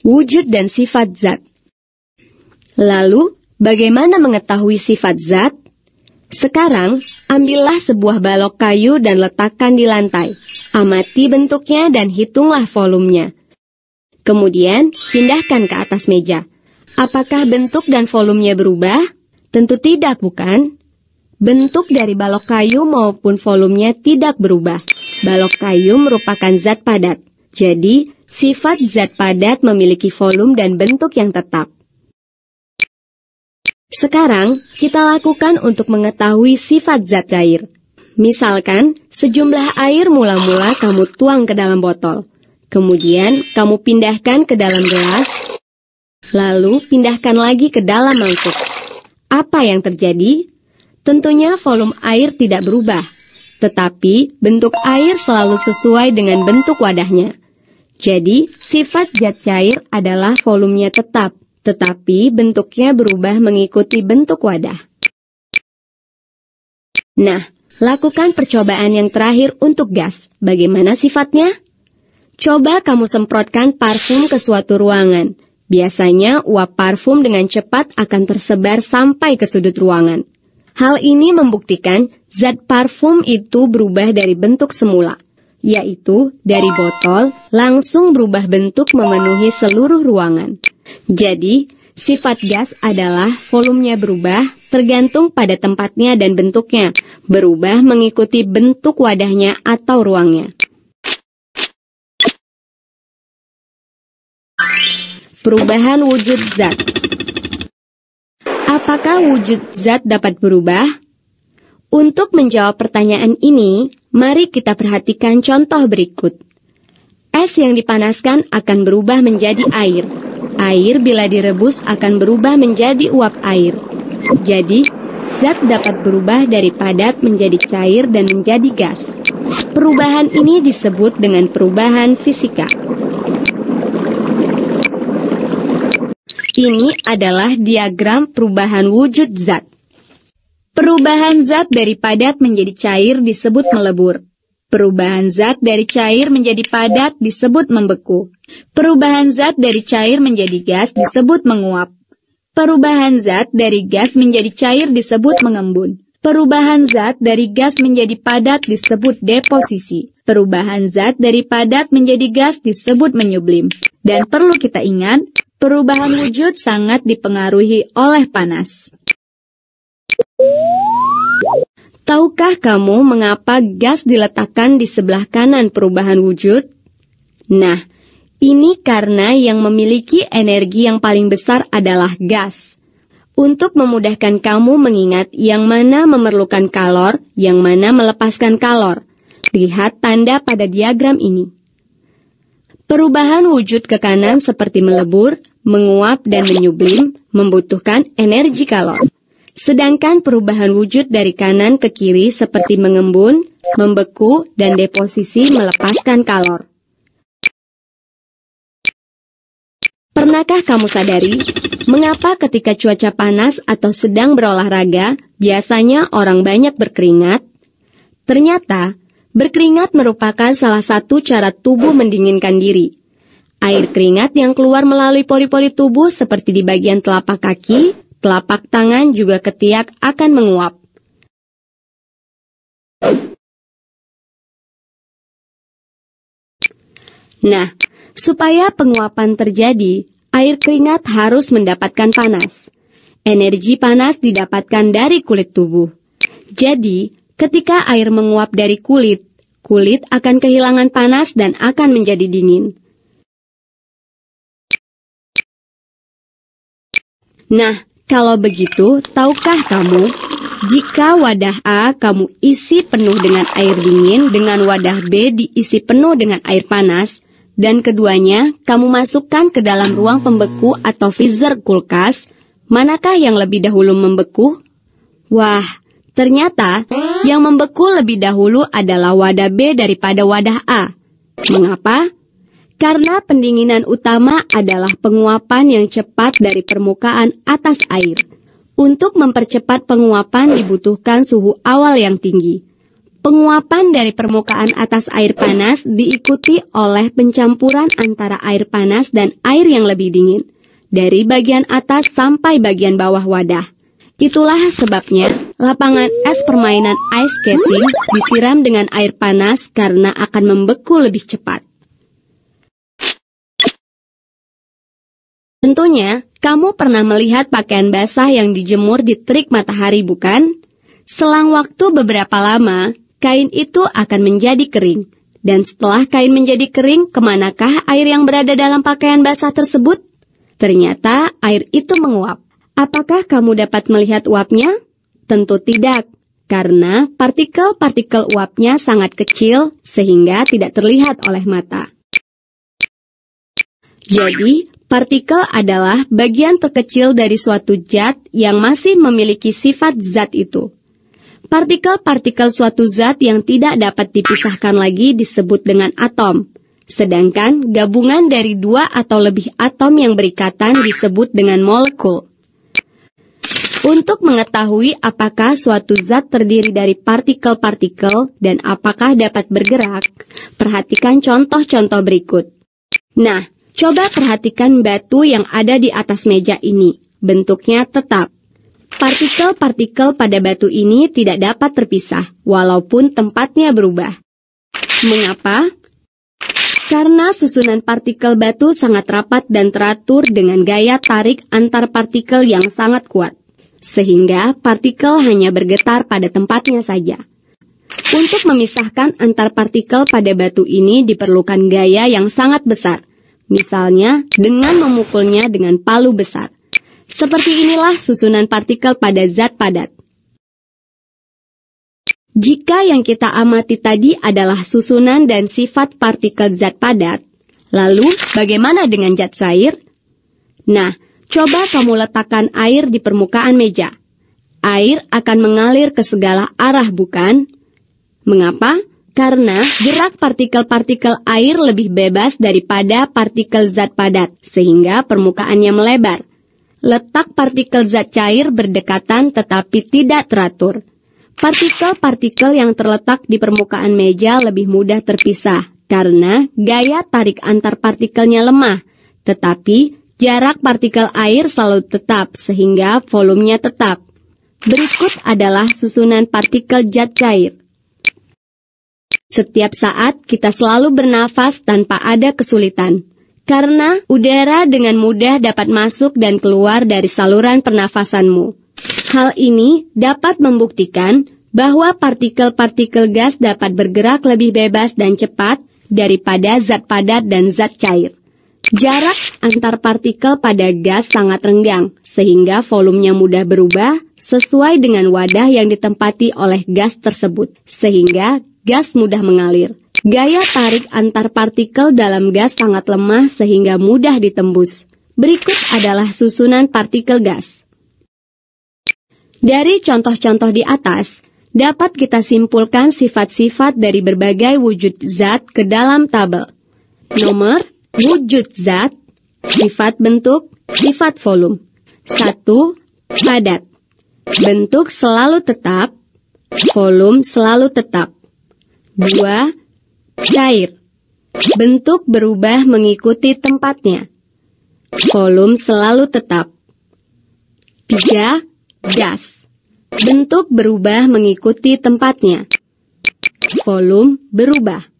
wujud dan sifat zat. Lalu, bagaimana mengetahui sifat zat? Sekarang, ambillah sebuah balok kayu dan letakkan di lantai. Amati bentuknya dan hitunglah volumenya. Kemudian, pindahkan ke atas meja. Apakah bentuk dan volumenya berubah? Tentu tidak, bukan? Bentuk dari balok kayu maupun volumenya tidak berubah. Balok kayu merupakan zat padat. Jadi, sifat zat padat memiliki volume dan bentuk yang tetap. Sekarang, kita lakukan untuk mengetahui sifat zat cair. Misalkan, sejumlah air mula-mula kamu tuang ke dalam botol. Kemudian, kamu pindahkan ke dalam gelas, lalu pindahkan lagi ke dalam mangkuk. Apa yang terjadi? Tentunya volume air tidak berubah, tetapi bentuk air selalu sesuai dengan bentuk wadahnya. Jadi, sifat zat cair adalah volumenya tetap, tetapi bentuknya berubah mengikuti bentuk wadah. Nah, lakukan percobaan yang terakhir untuk gas. Bagaimana sifatnya? Coba kamu semprotkan parfum ke suatu ruangan. Biasanya, uap parfum dengan cepat akan tersebar sampai ke sudut ruangan. Hal ini membuktikan zat parfum itu berubah dari bentuk semula, yaitu dari botol langsung berubah bentuk memenuhi seluruh ruangan. Jadi, sifat gas adalah volumenya berubah tergantung pada tempatnya dan bentuknya, berubah mengikuti bentuk wadahnya atau ruangnya. Perubahan wujud zat. Apakah wujud zat dapat berubah? Untuk menjawab pertanyaan ini, mari kita perhatikan contoh berikut. Es yang dipanaskan akan berubah menjadi air. Air bila direbus akan berubah menjadi uap air. Jadi, zat dapat berubah dari padat menjadi cair dan menjadi gas. Perubahan ini disebut dengan perubahan fisika. Ini adalah diagram perubahan wujud zat. Perubahan zat dari padat menjadi cair disebut melebur. Perubahan zat dari cair menjadi padat disebut membeku. Perubahan zat dari cair menjadi gas disebut menguap. Perubahan zat dari gas menjadi cair disebut mengembun. Perubahan zat dari gas menjadi padat disebut deposisi. Perubahan zat dari padat menjadi gas disebut menyublim. Dan perlu kita ingat, perubahan wujud sangat dipengaruhi oleh panas. Tahukah kamu mengapa gas diletakkan di sebelah kanan perubahan wujud? Nah, ini karena yang memiliki energi yang paling besar adalah gas. Untuk memudahkan kamu mengingat yang mana memerlukan kalor, yang mana melepaskan kalor, lihat tanda pada diagram ini. Perubahan wujud ke kanan seperti melebur, menguap, dan menyublim membutuhkan energi kalor. Sedangkan perubahan wujud dari kanan ke kiri seperti mengembun, membeku, dan deposisi melepaskan kalor. Pernahkah kamu sadari, mengapa ketika cuaca panas atau sedang berolahraga, biasanya orang banyak berkeringat? Ternyata, berkeringat merupakan salah satu cara tubuh mendinginkan diri. Air keringat yang keluar melalui pori-pori tubuh seperti di bagian telapak kaki, telapak tangan, juga ketiak akan menguap. Nah, supaya penguapan terjadi, air keringat harus mendapatkan panas. Energi panas didapatkan dari kulit tubuh. Jadi, ketika air menguap dari kulit, kulit akan kehilangan panas dan akan menjadi dingin. Nah, kalau begitu, tahukah kamu, jika wadah A kamu isi penuh dengan air dingin, dengan wadah B diisi penuh dengan air panas, dan keduanya kamu masukkan ke dalam ruang pembeku atau freezer kulkas, manakah yang lebih dahulu membeku? Wah, ternyata yang membeku lebih dahulu adalah wadah B daripada wadah A. Mengapa? Karena pendinginan utama adalah penguapan yang cepat dari permukaan atas air. Untuk mempercepat penguapan dibutuhkan suhu awal yang tinggi. Penguapan dari permukaan atas air panas diikuti oleh pencampuran antara air panas dan air yang lebih dingin, dari bagian atas sampai bagian bawah wadah. Itulah sebabnya lapangan es permainan ice skating disiram dengan air panas karena akan membeku lebih cepat. Tentunya, kamu pernah melihat pakaian basah yang dijemur di terik matahari, bukan? Selang waktu beberapa lama, kain itu akan menjadi kering. Dan setelah kain menjadi kering, kemanakah air yang berada dalam pakaian basah tersebut? Ternyata air itu menguap. Apakah kamu dapat melihat uapnya? Tentu tidak, karena partikel-partikel uapnya sangat kecil sehingga tidak terlihat oleh mata. Jadi, partikel adalah bagian terkecil dari suatu zat yang masih memiliki sifat zat itu. Partikel-partikel suatu zat yang tidak dapat dipisahkan lagi disebut dengan atom, sedangkan gabungan dari dua atau lebih atom yang berikatan disebut dengan molekul. Untuk mengetahui apakah suatu zat terdiri dari partikel-partikel dan apakah dapat bergerak, perhatikan contoh-contoh berikut. Nah, coba perhatikan batu yang ada di atas meja ini. Bentuknya tetap. Partikel-partikel pada batu ini tidak dapat terpisah, walaupun tempatnya berubah. Mengapa? Karena susunan partikel batu sangat rapat dan teratur dengan gaya tarik antar partikel yang sangat kuat, sehingga partikel hanya bergetar pada tempatnya saja. Untuk memisahkan antar partikel pada batu ini diperlukan gaya yang sangat besar, misalnya dengan memukulnya dengan palu besar. Seperti inilah susunan partikel pada zat padat. Jika yang kita amati tadi adalah susunan dan sifat partikel zat padat, lalu bagaimana dengan zat cair? Nah, coba kamu letakkan air di permukaan meja. Air akan mengalir ke segala arah, bukan? Mengapa? Karena gerak partikel-partikel air lebih bebas daripada partikel zat padat, sehingga permukaannya melebar. Letak partikel zat cair berdekatan tetapi tidak teratur. Partikel-partikel yang terletak di permukaan meja lebih mudah terpisah karena gaya tarik antar partikelnya lemah, tetapi jarak partikel air selalu tetap sehingga volumenya tetap. Berikut adalah susunan partikel zat cair. Setiap saat kita selalu bernafas tanpa ada kesulitan. Karena udara dengan mudah dapat masuk dan keluar dari saluran pernafasanmu. Hal ini dapat membuktikan bahwa partikel-partikel gas dapat bergerak lebih bebas dan cepat daripada zat padat dan zat cair. Jarak antar partikel pada gas sangat renggang, sehingga volumenya mudah berubah sesuai dengan wadah yang ditempati oleh gas tersebut, sehingga gas mudah mengalir. Gaya tarik antar partikel dalam gas sangat lemah sehingga mudah ditembus. Berikut adalah susunan partikel gas. Dari contoh-contoh di atas, dapat kita simpulkan sifat-sifat dari berbagai wujud zat ke dalam tabel. Nomor, wujud zat, sifat bentuk, sifat volume. 1. Padat. Bentuk selalu tetap, volume selalu tetap. 2. Cair. Bentuk berubah mengikuti tempatnya. Volume selalu tetap. 3. Gas. Bentuk berubah mengikuti tempatnya. Volume berubah.